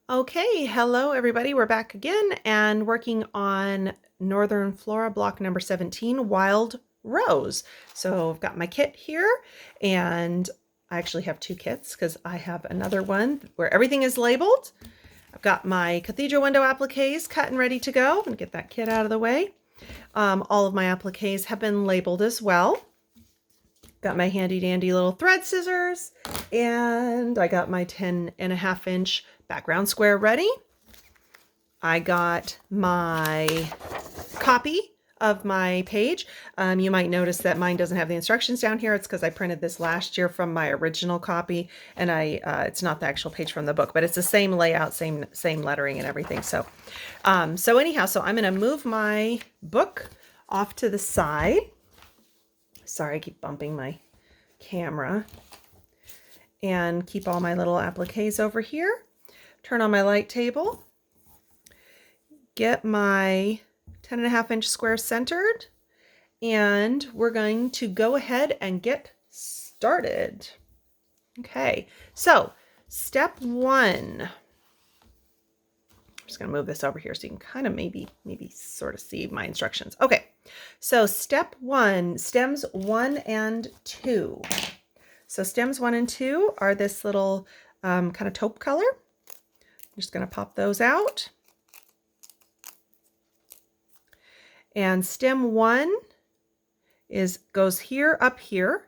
Okay, hello everybody. We're back again and working on Northern Flora Block number 17, Wild Rose. So I've got my kit here, and I actually have two kits because I have another one where everything is labeled. I've got my cathedral window appliques cut and ready to go. I'm gonna get that kit out of the way. All of my appliques have been labeled as well. Got my handy dandy little thread scissors, and I got my 10.5-inch background square ready. I got my copy of my page. You might notice that mine doesn't have the instructions down here. It's because I printed this last year from my original copy, and it's not the actual page from the book, but it's the same layout, same lettering and everything. So anyhow, so I'm going to move my book off to the side. Sorry, I keep bumping my camera. And keep all my little appliques over here. Turn on my light table. Get my 10.5-inch square centered. And we're going to go ahead and get started. Okay, so step one. I'm just going to move this over here so you can kind of maybe sort of see my instructions. Okay, so step one, stems 1 and 2. So stems 1 and 2 are this little kind of taupe color. I'm just going to pop those out. And stem 1 goes here, up here.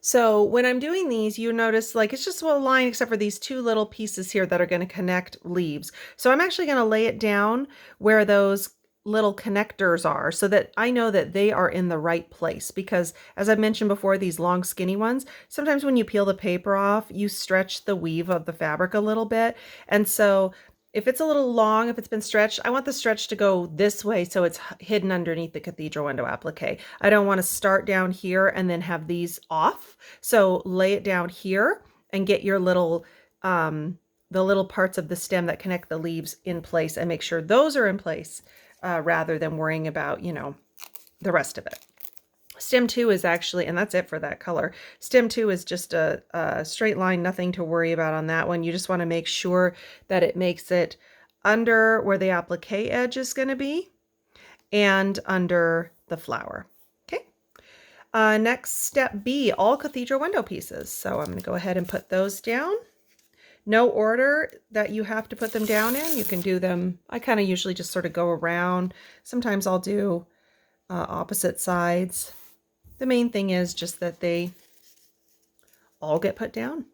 So when I'm doing these, you notice like it's just a line except for these two little pieces here that are going to connect leaves. So I'm actually going to lay it down where those little connectors are so that I know that they are in the right place, because as I mentioned before, these long skinny ones, sometimes when you peel the paper off, you stretch the weave of the fabric a little bit. And so if it's a little long, if it's been stretched, I want the stretch to go this way so it's hidden underneath the cathedral window applique. I don't want to start down here and then have these off. So lay it down here and get your little, the little parts of the stem that connect the leaves in place and make sure those are in place rather than worrying about, the rest of it. Stem 2 is actually, and that's it for that color. Stem 2 is just a straight line, nothing to worry about on that one. You just want to make sure that it makes it under where the applique edge is going to be and under the flower. Okay. Next, step B, all cathedral window pieces. So I'm going to go ahead and put those down. No order that you have to put them down in. You can do them, I kind of usually just sort of go around. Sometimes I'll do opposite sides. The main thing is just that they all get put down.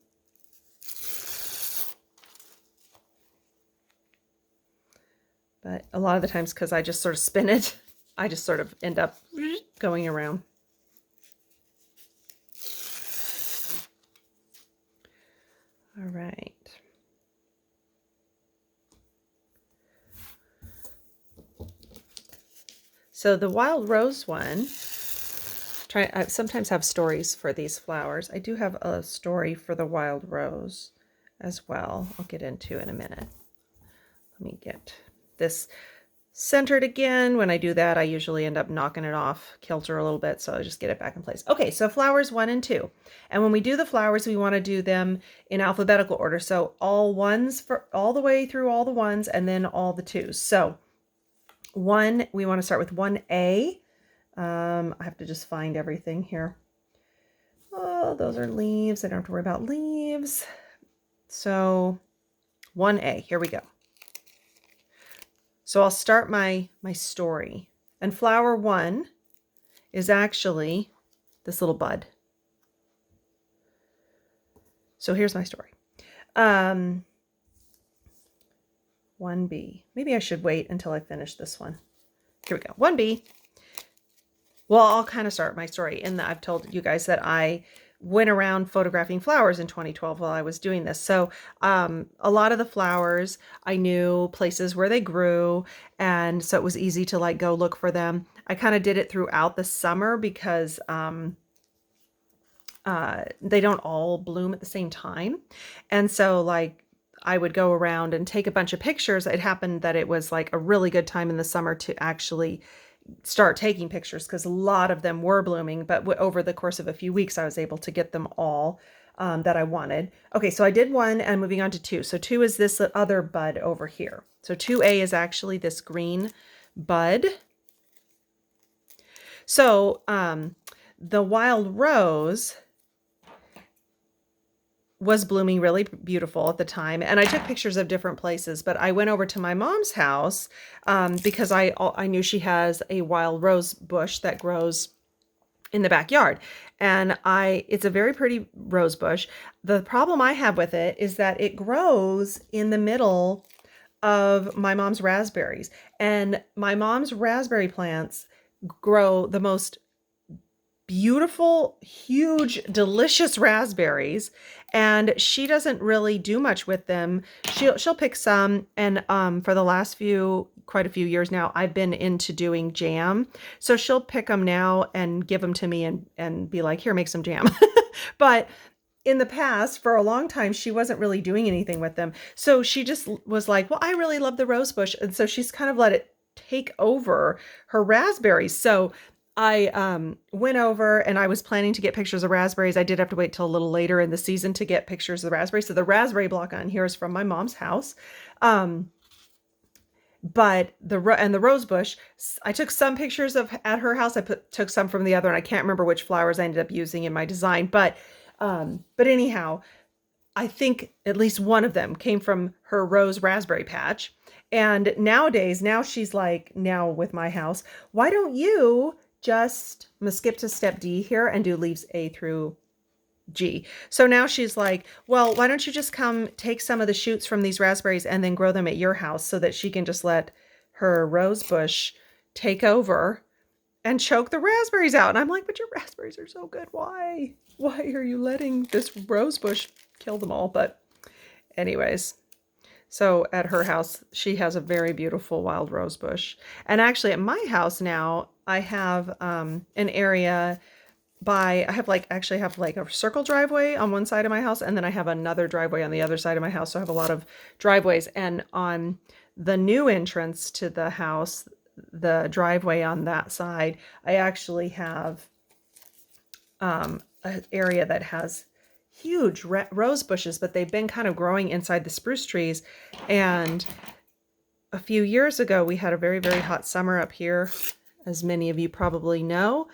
But a lot of the times, because I just sort of spin it, I just sort of end up going around. All right. So the wild rose one, I sometimes have stories for these flowers. I do have a story for the wild rose as well. I'll get into in a minute. Let me get this centered again. When I do that, I usually end up knocking it off kilter a little bit, so I just get it back in place. Okay, so flowers 1 and 2. And when we do the flowers, we want to do them in alphabetical order. So all ones for all the way through all the ones and then all the twos. So 1, we want to start with 1A. I have to just find everything here. Oh, those are leaves. I don't have to worry about leaves. So 1A, here we go. So I'll start my story. And flower 1 is actually this little bud. So here's my story. 1B. Maybe I should wait until I finish this one. Here we go. 1B. Well, I'll kind of start my story in that I've told you guys that I went around photographing flowers in 2012 while I was doing this. So a lot of the flowers, I knew places where they grew, and so it was easy to like go look for them. I kind of did it throughout the summer because they don't all bloom at the same time. And so like I would go around and take a bunch of pictures. It happened that it was like a really good time in the summer to actually start taking pictures because a lot of them were blooming, but over the course of a few weeks, I was able to get them all that I wanted. Okay, so I did one and moving on to two. So two is this other bud over here. So 2A is actually this green bud. So the wild rose was blooming really beautiful at the time. And I took pictures of different places, but I went over to my mom's house because I knew she has a wild rose bush that grows in the backyard. And it's a very pretty rose bush. The problem I have with it is that it grows in the middle of my mom's raspberries. And my mom's raspberry plants grow the most beautiful, huge, delicious raspberries, and she doesn't really do much with them. She'll pick some, and for the last quite a few years now, I've been into doing jam. So she'll pick them now and give them to me and be like, here, make some jam. But in the past, for a long time, she wasn't really doing anything with them. So she just was like, well, I really love the rose bush. And so she's kind of let it take over her raspberries. So I went over and I was planning to get pictures of raspberries. I did have to wait till a little later in the season to get pictures of the raspberries. So the raspberry block on here is from my mom's house. But the rose bush, I took some pictures of at her house. Took some from the other, and I can't remember which flowers I ended up using in my design. But anyhow, I think at least one of them came from her rose raspberry patch. And nowadays, now she's like, now with my house, why don't you just, I'm gonna skip to step D here and do leaves A through G. So now she's like, well, why don't you just come take some of the shoots from these raspberries and then grow them at your house so that she can just let her rose bush take over and choke the raspberries out. And I'm like, but your raspberries are so good. Why are you letting this rose bush kill them all? But anyways, so at her house, she has a very beautiful wild rose bush. And actually at my house now, I have an area I have like a circle driveway on one side of my house, and then I have another driveway on the other side of my house. So I have a lot of driveways. And on the new entrance to the house, the driveway on that side, I actually have an area that has huge rose bushes, but they've been kind of growing inside the spruce trees. And a few years ago, we had a very, very hot summer up here, as many of you probably know,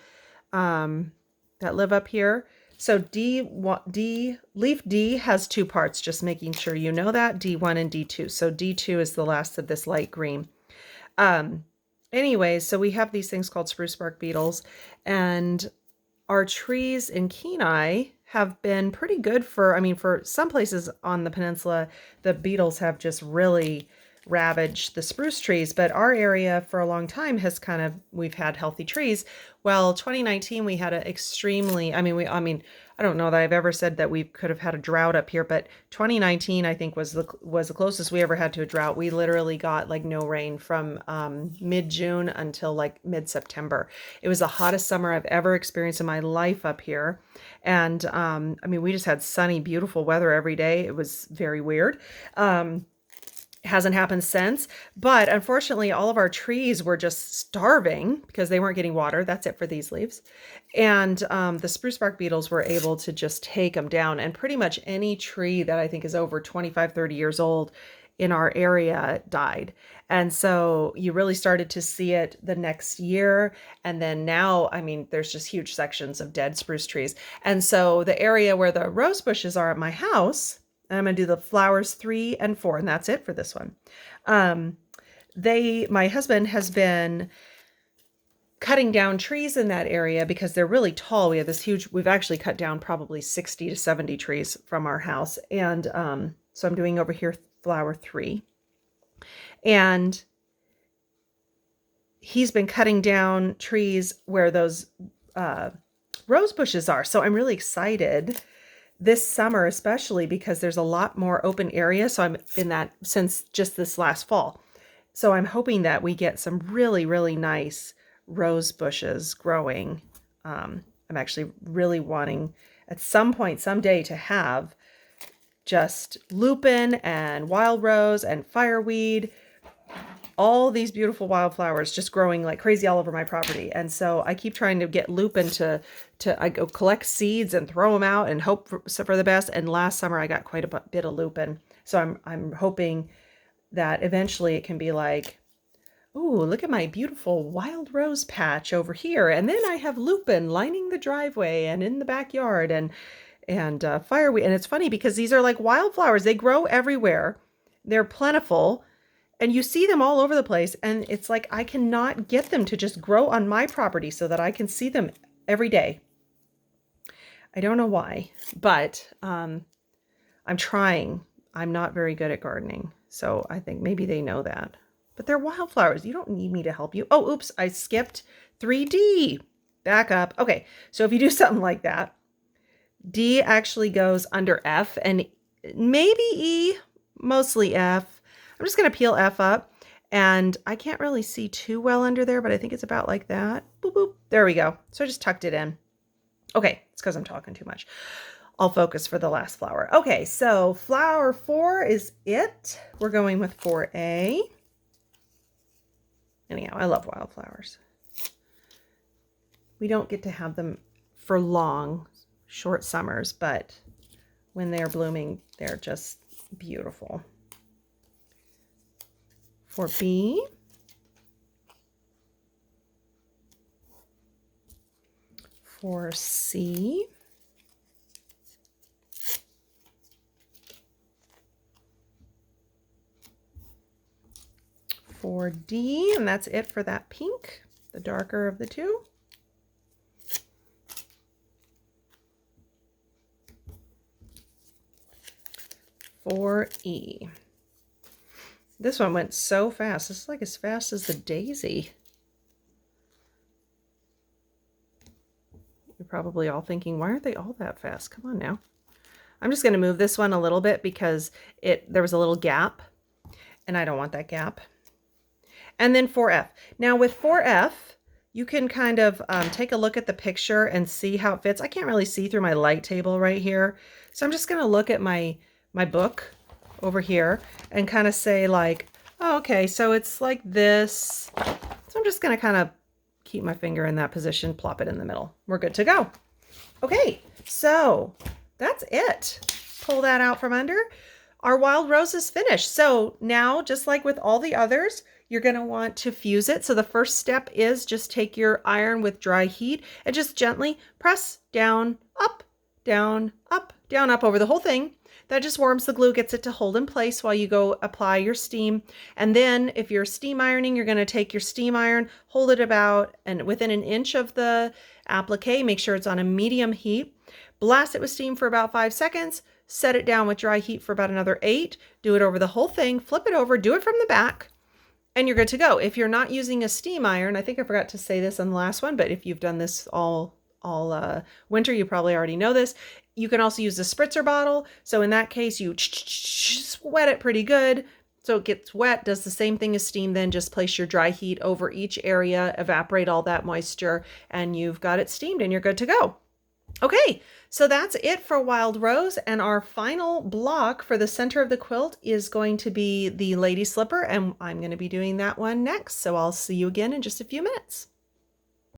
that live up here. So leaf D has two parts, just making sure you know that, D1 and D2. So D2 is the last of this light green. Anyways, so we have these things called spruce bark beetles, and our trees in Kenai have been pretty good for some places on the peninsula, the beetles have just really ravaged the spruce trees, but our area for a long time has we've had healthy trees. Well, 2019 we had an extremely, I don't know that I've ever said that we could have had a drought up here, but 2019 I think was the closest we ever had to a drought. We literally got like no rain from mid-June until like mid-September. It was the hottest summer I've ever experienced in my life up here. And we just had sunny, beautiful weather every day. It was very weird. Hasn't happened since, but unfortunately all of our trees were just starving because they weren't getting water. That's it for these leaves. And the spruce bark beetles were able to just take them down, and pretty much any tree that I think is over 25, 30 years old in our area died. And so you really started to see it the next year. And then now, there's just huge sections of dead spruce trees. And so the area where the rose bushes are at my house, and I'm going to do the flowers 3 and 4, and that's it for this one. My husband has been cutting down trees in that area because they're really tall. We have we've actually cut down probably 60 to 70 trees from our house. And so I'm doing over here flower 3. And he's been cutting down trees where those rose bushes are. So I'm really excited this summer, especially because there's a lot more open area. So I'm in that since just this last fall. So I'm hoping that we get some really, really nice rose bushes growing. I'm actually really wanting at some point, someday, to have just lupin and wild rose and fireweed all these beautiful wildflowers just growing like crazy all over my property. And so I keep trying to get lupin I go collect seeds and throw them out and hope for the best. And last summer I got quite a bit of lupin. So I'm hoping that eventually it can be like, ooh, look at my beautiful wild rose patch over here. And then I have lupin lining the driveway and in the backyard and fireweed. And it's funny because these are like wildflowers. They grow everywhere. They're plentiful. And you see them all over the place. And it's like I cannot get them to just grow on my property so that I can see them every day. I don't know why, but I'm trying. I'm not very good at gardening. So I think maybe they know that. But they're wildflowers. You don't need me to help you. Oh, oops, I skipped 3D. Back up. Okay, so if you do something like that, D actually goes under F and maybe E, mostly F. I'm just going to peel F up, and I can't really see too well under there, but I think it's about like that. Boop, boop. There we go. So I just tucked it in. Okay, it's because I'm talking too much. I'll focus for the last flower. Okay, so flower 4 is it. We're going with 4A. Anyhow, I love wildflowers. We don't get to have them for long, short summers, but when they're blooming, they're just beautiful. 4B. 4C. 4D, and that's it for that pink, the darker of the two. 4E. This one went so fast. This is like as fast as the daisy. You're probably all thinking, why aren't they all that fast? Come on now. I'm just going to move this one a little bit because there was a little gap, and I don't want that gap. And then 4F. Now with 4F, you can kind of take a look at the picture and see how it fits. I can't really see through my light table right here. So I'm just going to look at my book over here and kind of say like, oh, okay, so it's like this. So I'm just going to kind of keep my finger in that position, plop it in the middle. We're good to go. Okay, so that's it. Pull that out from under. Our wild rose is finished. So now, just like with all the others, you're going to want to fuse it. So the first step is just take your iron with dry heat and just gently press down, up, down, up, down, up over the whole thing. That just warms the glue, gets it to hold in place while you go apply your steam. And then if you're steam ironing, you're going to take your steam iron, hold it about and within an inch of the applique, make sure it's on a medium heat, blast it with steam for about 5 seconds, set it down with dry heat for about another 8, do it over the whole thing, flip it over, do it from the back, and you're good to go. If you're not using a steam iron, I think I forgot to say this on the last one, but if you've done this all winter, you probably already know this. You can also use a spritzer bottle. So in that case, you sweat it pretty good. So it gets wet, does the same thing as steam, then just place your dry heat over each area, evaporate all that moisture, and you've got it steamed and you're good to go. Okay, so that's it for Wild Rose, and our final block for the center of the quilt is going to be the lady slipper, and I'm going to be doing that one next. So I'll see you again in just a few minutes.